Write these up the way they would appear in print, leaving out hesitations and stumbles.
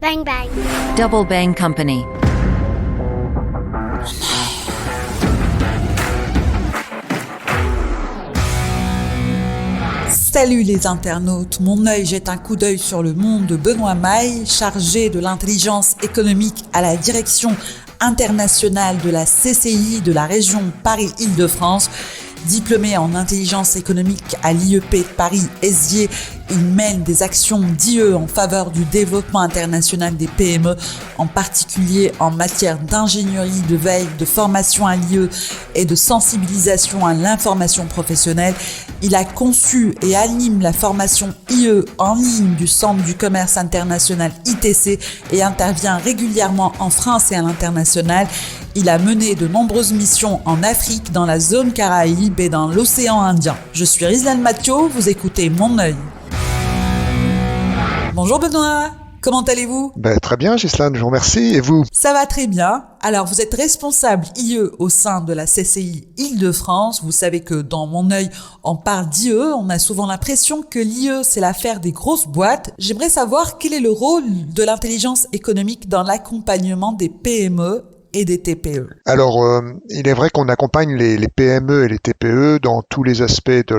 Bang bang. Double Bang Company. Salut les internautes, mon œil jette un coup d'œil sur le monde de Benoît Maille, chargé de l'intelligence économique à la direction internationale de la CCI de la région Paris-Île-de-France. Diplômé en intelligence économique à l'IEP de Paris-Esier, il mène des actions d'IE en faveur du développement international des PME, en particulier en matière d'ingénierie, de veille, de formation à l'IE et de sensibilisation à l'information professionnelle. Il a conçu et anime la formation IE en ligne du Centre du commerce international ITC et intervient régulièrement en France et à l'international. Il a mené de nombreuses missions en Afrique, dans la zone Caraïbe et dans l'océan Indien. Je suis Rizlan Mathieu, vous écoutez Mon œil. Bonjour Benoît, comment allez-vous ? Très bien Ghislaine, je vous remercie. Et vous ? Ça va très bien. Alors vous êtes responsable IE au sein de la CCI Île-de-France. Vous savez que dans Mon œil, on parle d'IE. On a souvent l'impression que l'IE, c'est l'affaire des grosses boîtes. J'aimerais savoir quel est le rôle de l'intelligence économique dans l'accompagnement des PME et des TPE. Alors, il est vrai qu'on accompagne les PME et les TPE dans tous les aspects de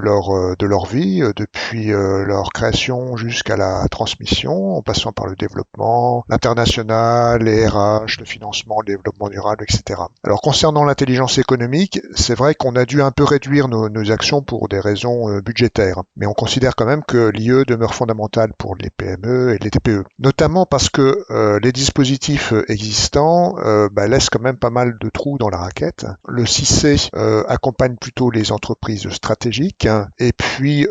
leur vie, depuis leur création jusqu'à la transmission, en passant par le développement, l'international, les RH, le financement, le développement durable, etc. Alors, concernant l'intelligence économique, c'est vrai qu'on a dû un peu réduire nos actions pour des raisons budgétaires, mais on considère quand même que l'IE demeure fondamentale pour les PME et les TPE, notamment parce que les dispositifs existants laissent quand même pas mal de trous dans la raquette. Le CICE accompagne plutôt les entreprises stratégiques, et puis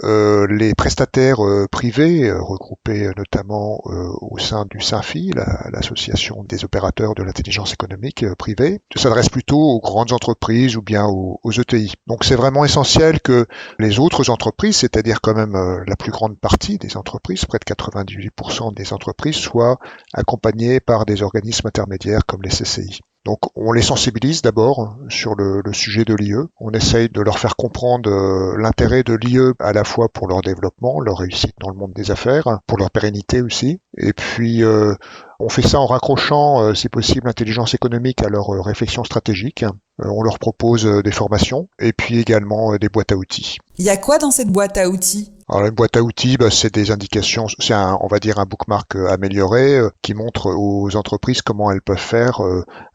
les prestataires privés, regroupés notamment au sein du SINFI, l'association des opérateurs de l'intelligence économique privée, s'adressent plutôt aux grandes entreprises ou bien aux ETI. Donc c'est vraiment essentiel que les autres entreprises, c'est-à-dire quand même la plus grande partie des entreprises, près de 98% des entreprises, soient accompagnées par des organismes intermédiaires comme les CCI. Donc on les sensibilise d'abord sur le sujet de l'IE. On essaye de leur faire comprendre l'intérêt de l'IE à la fois pour leur développement, leur réussite dans le monde des affaires, pour leur pérennité aussi. Et puis on fait ça en raccrochant, si possible, l'intelligence économique à leur réflexion stratégique. On leur propose des formations et puis également des boîtes à outils. Il y a quoi dans cette boîte à outils ? Alors une boîte à outils, c'est des indications, c'est on va dire un bookmark amélioré qui montre aux entreprises comment elles peuvent faire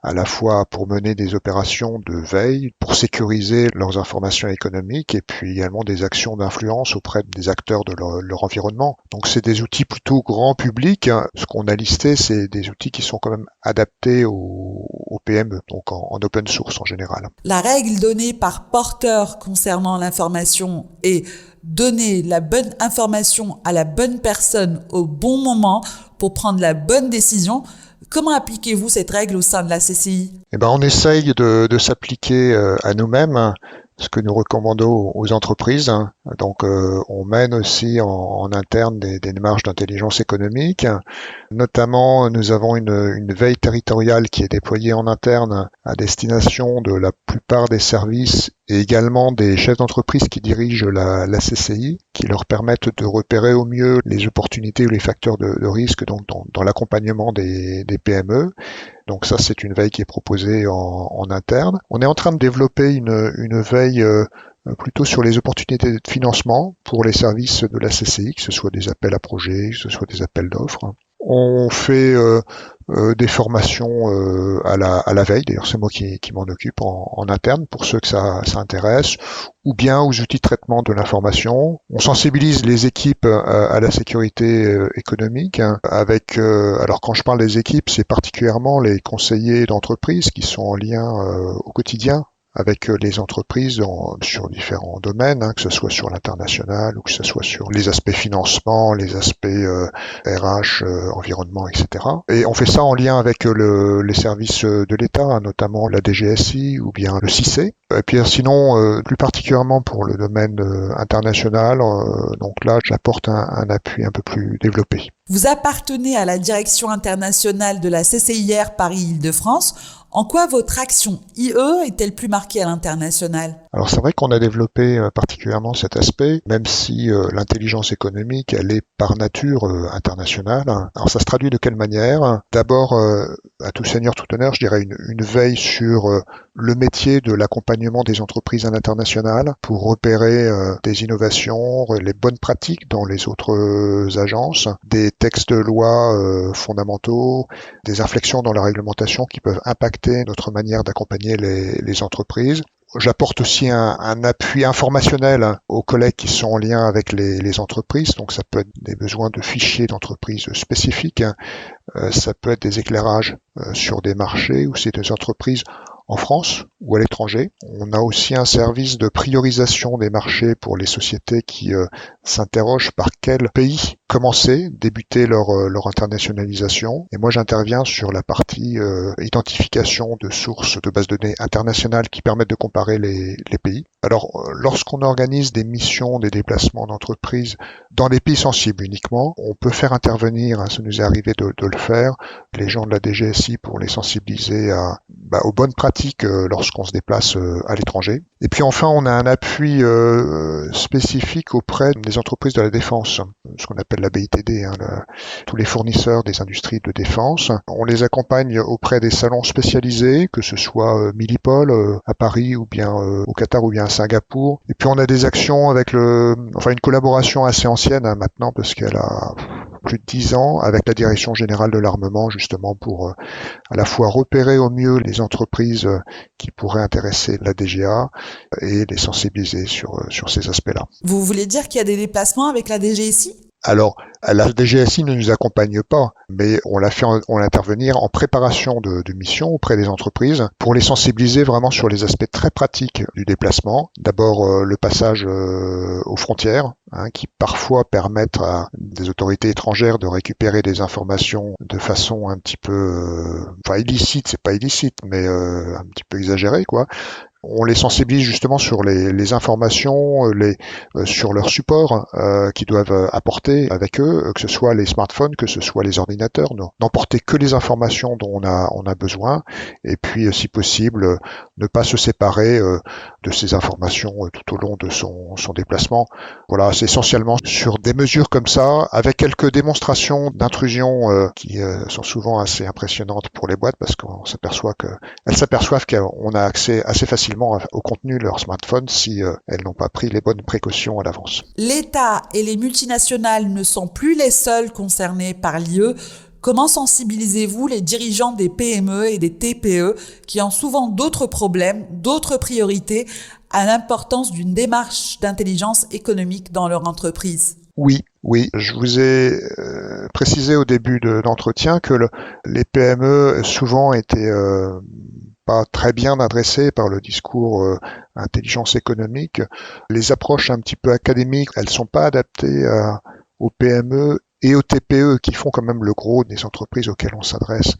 à la fois pour mener des opérations de veille, pour sécuriser leurs informations économiques et puis également des actions d'influence auprès des acteurs de leur environnement. Donc c'est des outils plutôt grand public. Ce qu'on a listé, c'est des outils qui sont quand même adaptés aux PME, donc en open source en général. La règle donnée par Porter concernant l'information est donner la bonne information à la bonne personne au bon moment pour prendre la bonne décision. Comment appliquez-vous cette règle au sein de la CCI ? On essaye de s'appliquer à nous-mêmes ce que nous recommandons aux entreprises. Donc on mène aussi en interne des démarches d'intelligence économique. Notamment, nous avons une veille territoriale qui est déployée en interne à destination de la plupart des services et également des chefs d'entreprise qui dirigent la CCI, qui leur permettent de repérer au mieux les opportunités ou les facteurs de risque donc dans l'accompagnement des PME. Donc ça, c'est une veille qui est proposée en interne. On est en train de développer une veille plutôt sur les opportunités de financement pour les services de la CCI, que ce soit des appels à projets, que ce soit des appels d'offres. On fait des formations à la veille, d'ailleurs c'est moi qui m'en occupe en interne pour ceux que ça intéresse, ou bien aux outils de traitement de l'information. On sensibilise les équipes à la sécurité économique avec, alors quand je parle des équipes, c'est particulièrement les conseillers d'entreprise qui sont en lien au quotidien avec les entreprises sur différents domaines, que ce soit sur l'international ou que ce soit sur les aspects financement, les aspects RH, environnement, etc. Et on fait ça en lien avec les services de l'État, notamment la DGSI ou bien le CICE. Et puis sinon, plus particulièrement pour le domaine international, donc là, j'apporte un appui un peu plus développé. Vous appartenez à la direction internationale de la CCIR Paris-Île-de-France. En quoi votre action IE est-elle plus marquée à l'international ? Alors c'est vrai qu'on a développé particulièrement cet aspect, même si l'intelligence économique, elle est par nature internationale. Alors ça se traduit de quelle manière ? D'abord, à tout seigneur, tout honneur, je dirais une veille sur le métier de l'accompagnement des entreprises à l'international pour repérer des innovations, les bonnes pratiques dans les autres agences, des textes de loi fondamentaux, des inflexions dans la réglementation qui peuvent impacter notre manière d'accompagner les entreprises. J'apporte aussi un appui informationnel aux collègues qui sont en lien avec les entreprises. Donc ça peut être des besoins de fichiers d'entreprises spécifiques, ça peut être des éclairages sur des marchés ou c'est des entreprises en France ou à l'étranger. On a aussi un service de priorisation des marchés pour les sociétés qui s'interrogent par quel pays commencer, débuter leur internationalisation. Et moi, j'interviens sur la partie identification de sources de bases de données internationales qui permettent de comparer les pays. Alors, lorsqu'on organise des missions, des déplacements d'entreprises dans des pays sensibles uniquement, on peut faire intervenir, ça nous est arrivé de le faire, les gens de la DGSI pour les sensibiliser aux bonnes pratiques lorsqu'on se déplace à l'étranger. Et puis enfin, on a un appui spécifique auprès des entreprises de la défense, ce qu'on appelle la BITD, tous les fournisseurs des industries de défense. On les accompagne auprès des salons spécialisés, que ce soit Milipol à Paris ou bien au Qatar ou bien à Singapour. Et puis on a des actions avec une collaboration assez ancienne maintenant parce qu'elle a plus de 10 ans avec la Direction Générale de l'Armement justement pour à la fois repérer au mieux les entreprises qui pourraient intéresser la DGA et les sensibiliser sur ces aspects-là. Vous voulez dire qu'il y a des déplacements avec la DGSI ? Alors, la DGSI ne nous accompagne pas, mais on l'a intervenir en préparation de missions auprès des entreprises pour les sensibiliser vraiment sur les aspects très pratiques du déplacement. D'abord, le passage aux frontières, qui parfois permettent à des autorités étrangères de récupérer des informations de façon un petit peu, illicite, c'est pas illicite, mais un petit peu exagérée, quoi. On les sensibilise justement sur les informations, sur leur support qu'ils doivent apporter avec eux, que ce soit les smartphones, que ce soit les ordinateurs, n'emporter que les informations dont on a besoin, et puis si possible ne pas se séparer de ces informations tout au long de son déplacement. Voilà, c'est essentiellement sur des mesures comme ça, avec quelques démonstrations d'intrusion qui sont souvent assez impressionnantes pour les boîtes parce qu'elles s'aperçoivent qu'on a accès assez facilement au contenu de leur smartphone si elles n'ont pas pris les bonnes précautions à l'avance. L'État et les multinationales ne sont plus les seuls concernés par l'IE. Comment sensibilisez-vous les dirigeants des PME et des TPE qui ont souvent d'autres problèmes, d'autres priorités à l'importance d'une démarche d'intelligence économique dans leur entreprise ? Oui, je vous ai précisé au début de l'entretien que les PME souvent étaient pas très bien adressées par le discours intelligence économique. Les approches un petit peu académiques, elles sont pas adaptées aux PME et aux TPE qui font quand même le gros des entreprises auxquelles on s'adresse.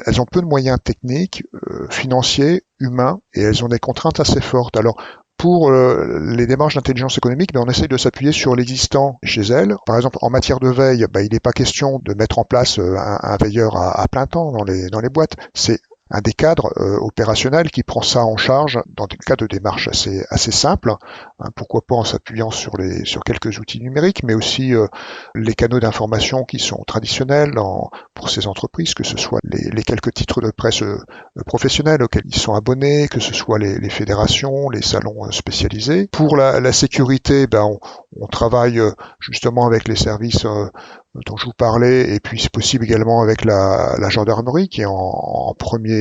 Elles ont peu de moyens techniques, financiers, humains, et elles ont des contraintes assez fortes. Alors, pour les démarches d'intelligence économique, on essaye de s'appuyer sur l'existant chez elles. Par exemple, en matière de veille, il n'est pas question de mettre en place un veilleur à plein temps dans les boîtes. C'est un des cadres opérationnels qui prend ça en charge dans des cas de démarches assez simples, pourquoi pas en s'appuyant sur quelques outils numériques, mais aussi les canaux d'information qui sont traditionnels pour ces entreprises, que ce soit les quelques titres de presse professionnels auxquels ils sont abonnés, que ce soit les fédérations, les salons spécialisés. Pour la sécurité, on travaille justement avec les services dont je vous parlais, et puis c'est possible également avec la gendarmerie qui est en premier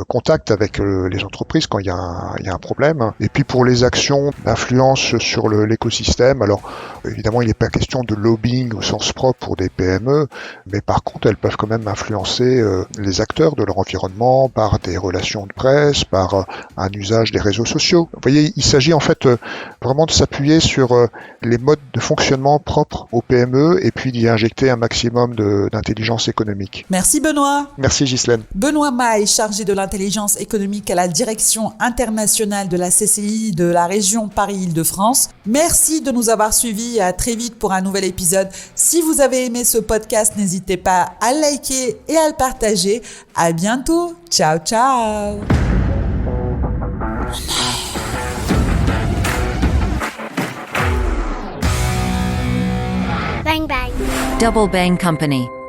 contact avec les entreprises quand il y a un problème. Et puis pour les actions d'influence sur l'écosystème, alors évidemment il n'est pas question de lobbying au sens propre pour des PME, mais par contre elles peuvent quand même influencer les acteurs de leur environnement par des relations de presse, par un usage des réseaux sociaux. Vous voyez, il s'agit en fait vraiment de s'appuyer sur les modes de fonctionnement propres aux PME et puis d'y injecter injecter un maximum d'intelligence économique. Merci Benoît. Merci Ghislaine. Benoît Maille, chargé de l'intelligence économique à la direction internationale de la CCI de la région Paris-Île-de-France. Merci de nous avoir suivis et à très vite pour un nouvel épisode. Si vous avez aimé ce podcast, n'hésitez pas à liker et à le partager. À bientôt. Ciao, ciao. Bang bang. Double Bang Company.